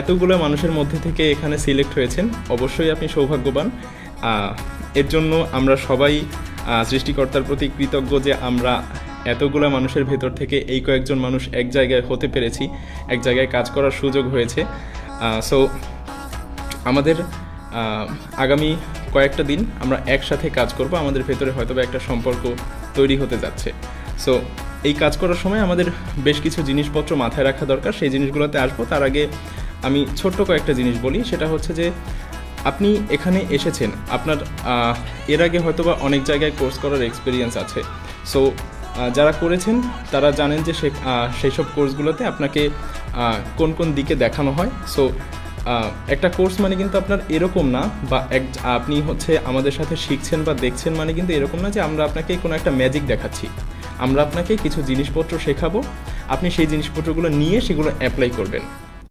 এতগুলো মানুষের মধ্যে থেকে এখানে সিলেক্ট হয়েছেন, অবশ্যই আপনি সৌভাগ্যবান। এর জন্য আমরা সবাই সৃষ্টিকর্তার প্রতি কৃতজ্ঞ যে আমরা এতগুলো মানুষের ভেতর থেকে এই কয়েকজন মানুষ এক জায়গায় হতে পেরেছি, এক জায়গায় কাজ করার সুযোগ হয়েছে। সো আমাদের আগামী কয়েকটা দিন আমরা একসাথে কাজ করব, আমাদের ভেতরে হয়তো একটা সম্পর্ক তৈরি হতে যাচ্ছে। সো এই কাজ করার সময় আমাদের বেশ কিছু জিনিসপত্র মাথায় রাখা দরকার, সেই জিনিসগুলোতে আসবো। তার আগে আমি ছোট্ট কয়েকটা জিনিস বলি, সেটা হচ্ছে যে আপনি এখানে এসেছেন, আপনার এর আগে হয়তো বা অনেক জায়গায় কোর্স করার এক্সপিরিয়েন্স আছে। সো যারা করেছেন তারা জানেন যে সেই সব কোর্সগুলোতে আপনাকে কোন কোন দিকে দেখানো হয়। সো একটা কোর্স মানে কিন্তু আপনার এরকম না, বা আপনি হচ্ছে আমাদের সাথে শিখছেন বা দেখছেন মানে কিন্তু এরকম না যে আমরা আপনাকে কোনো একটা ম্যাজিক দেখাচ্ছি। আমরা আপনাকে কিছু জিনিসপত্র শেখাবো, আপনি সেই জিনিসপত্রগুলো নিয়ে সেগুলো অ্যাপ্লাই করবেন।